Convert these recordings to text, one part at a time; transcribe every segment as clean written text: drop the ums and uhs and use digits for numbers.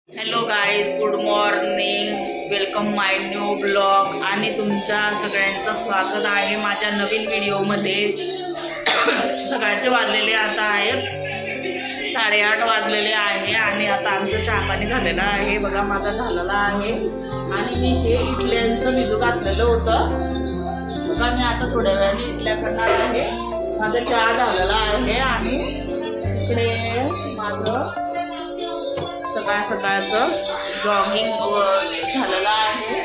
Hello guys, good morning, welcome my new blog आणि तुमच्या सगळ्यांचं स्वागत आहे माझ्या नवीन व्हिडिओमध्ये। सकाळचे वाजलेले आता आहेत 8:30 वाजलेले आहे आणि आता आमचं चहा पाणी झालेलं आहे। बघा माझा झालेला आहे आणि मी हे इडल्यांचं भिजू घातलेलं होतं। बघा मी आता थोड्या वेळाने इडल्या करणार आहे। माझा चहा झालेला आहे आणि इकडे माझं सकाळचं जॉगिंग झालेलं आहे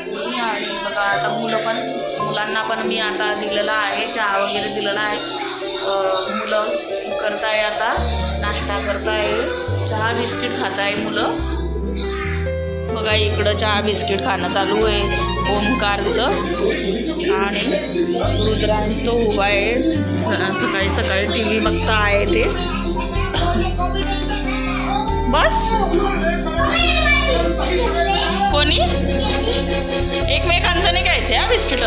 मी। आणि बघा आता मुलांना पण मी आता दिलेला आहे, चहा वगैरे दिलेला आहे। मुलं करताय, आता नाश्ता करताय, चहा बिस्किट खाताय मुलं। बघा इकडं चहा बिस्किट खाणं चालू आहे ओमकारचं आणि रुद्रांश तो उभा आहे, सकाळी TV बघता आहे ते। बस कोणी एकमेकांचं नाही घ्यायचे हा बिस्किट।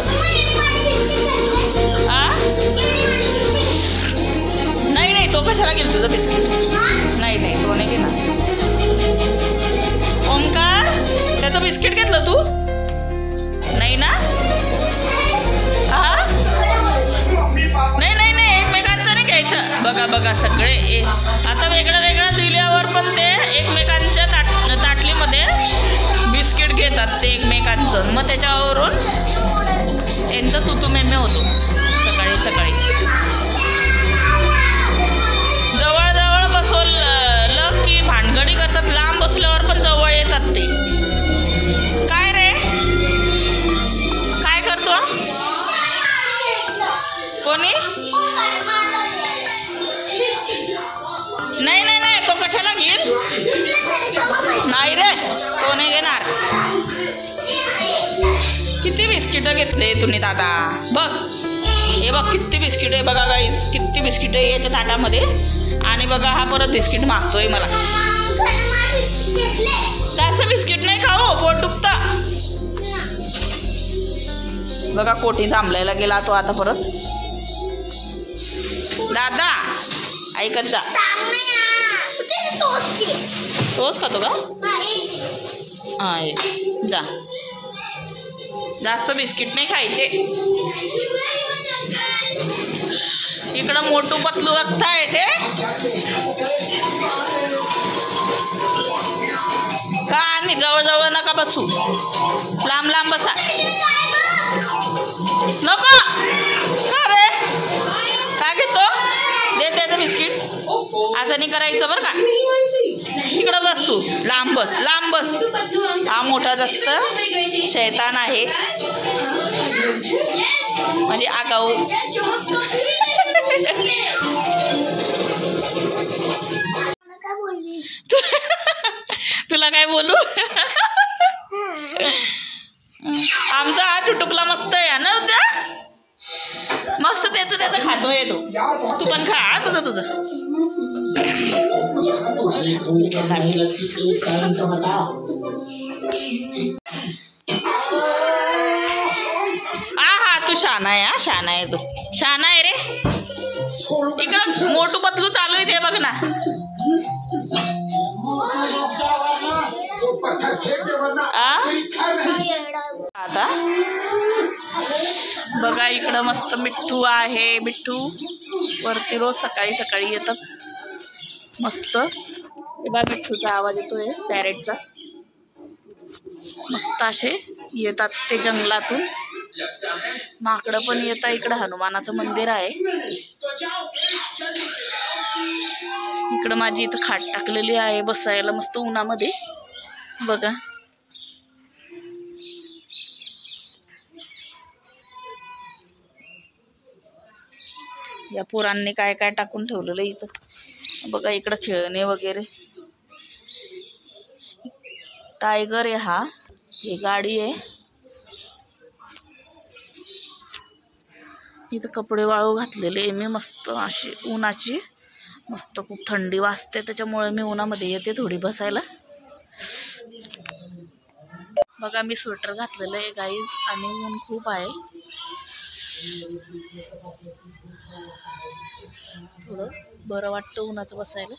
नाही तो कशाला गेल तुझं बिस्किट? नाही तो नाही घेणार। ओमकार त्याचं बिस्किट घेतलं तू? नाही ना? नाही एकमेकांचं नाही घ्यायचं। बघा सगळे आता वेगळं दिल्यावर पण ते एकमेकांच्या ताटलीमध्ये बिस्किट घेतात ते एकमेकांचं, मग त्याच्यावरून यांचं तुतुमेमे होतो सकाळी। जवळ बसवलं की भानगडी करतात, लांब बसल्यावर पण जवळ येतात ते। काय रे काय करतो कोणी? नाही तो कशाला घेईल? नाही रे तो नाही घेणार। किती बिस्किट घेतले तुम्ही दादा? बघ हे बघ किती बिस्किट आहे। बघा गाईस किती बिस्किट आहे याच्या ताटामध्ये। आणि बघा हा परत बिस्किट मागतोय मला। जास्त बिस्किट नाही खाऊ, पोट दुखतं। बघा कोठी जांभळायला गेला तो आता परत। दादा ऐकत जा। तोच खातो का? जा, जास्त बिस्किट नाही खायचे। इकडं मोठू पतलू बघताय ते का? आणि जवळ नका बसू, लांब बसा। नको का रे? काय घेतो? दे त्याचं बिस्किट। असं नाही करायचं बरं का। तिकडं बस तू, लांब बस। हा मोठा जास्त शैतान आहे, म्हणजे आगाऊ। तुला काय बोलू? आमचा हा चुटुकला मस्त आहे ना उद्या, मस्त त्याचं खातोय तो। तू पण खा तुझं। तू शाना आहे तू शाना आहे रे। इकडं मोठू पतलू चालू आहे ते बघ ना। आता बघा इकडं मस्त मिठ्ठू आहे। मिठ्ठू वरती रोज सकाळी येतात मस्त। हे बघा मिठ्ठूचा आवाज येतोय पॅरेटचा। मस्त असे येतात ते जंगलातून। माकडं पण येतात। इकडं हनुमानाचं मंदिर आहे। इकडं माझी इथं खाट टाकलेली आहे बसायला मस्त उन्हामध्ये। बघा या पोरांनी काय टाकून ठेवलेलं इथं। बघा इकडं खेळणे वगैरे। टायगर आहे ही गाडी आहे। इथं कपडे वाळू घातलेले मी मस्त अशी उन्हाची। मस्त खूप थंडी वाजते त्याच्यामुळे मी उन्हामध्ये येते थोडी बसायला। बघा मी स्वेटर घातलेलं आहे गाईज आणि ऊन खूप आहे। थोडं बरं वाटतं उन्हाचं बसायला।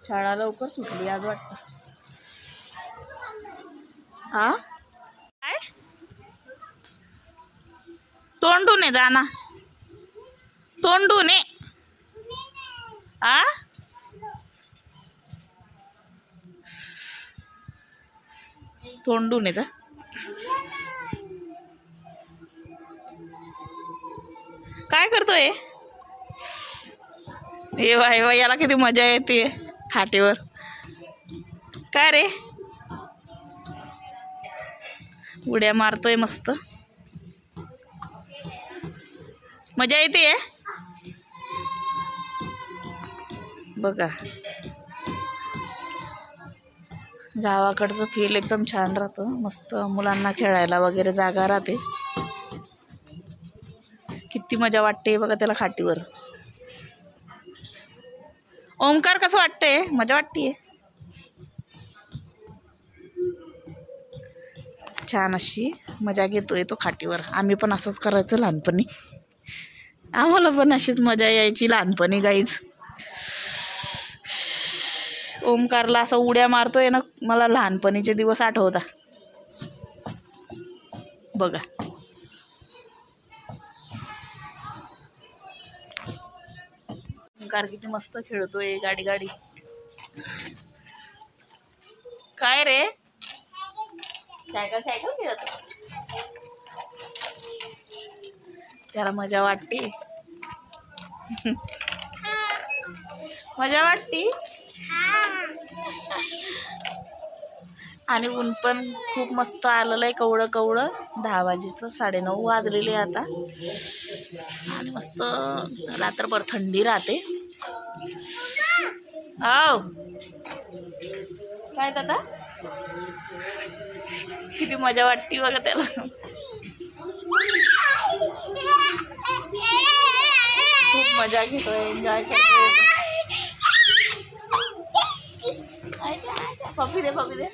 शाळा लवकर सुटली आज वाटतं. हा काय तोंडून आहे जाना, तोंडून आहे. आ तोंडून आहे जा. काय करतोय हे बाय याला किती मजा येते खाटेवर. काय रे उड्या मारतोय मस्त, मजा येते बघा. गावाकडचं फील एकदम छान राहतं, मस्त मुलांना खेळायला वगैरे जागा राहते. किती मजा वाटते बघा त्याला खाटीवर. ओमकार कसं वाटतंय? मजा वाटते छान, अशी मजा घेतोय तो खाटीवर. आम्ही पण असंच करायचो लहानपणी, आम्हाला पण अशीच मजा यायची लहानपणी गाईच. ओमकारला असं उड्या मारतोय ना, मला लहानपणीचे दिवस आठवता बघा. ओमकार किती मस्त खेळतोय गाडी गाडी. काय रे सायकल सायकल खेळत, त्याला मजा वाटते. मजा वाटते. आणि ऊन पण खूप मस्त आलेलं आहे, कवळं कवळं. 10 वाजेचं 9:30 वाजलेले आता. आणि मस्त रात्रभर थंडी राहते. हो काय दादा किती मजा वाटते बघा त्याला. खूप मजा घेतोय, एन्जॉय करतोय. पप्पी दे पप्पी दे.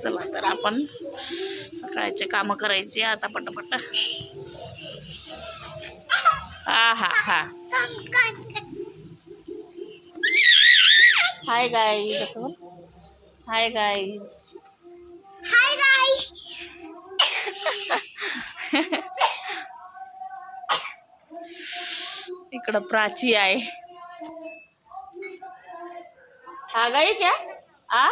चला तर आपण सकाळचे काम करायचे आता पटापट. हा हा हा. Hi guys. Hi guys. Hi guys. इकडं प्राची आहे. हा गाई क्या आ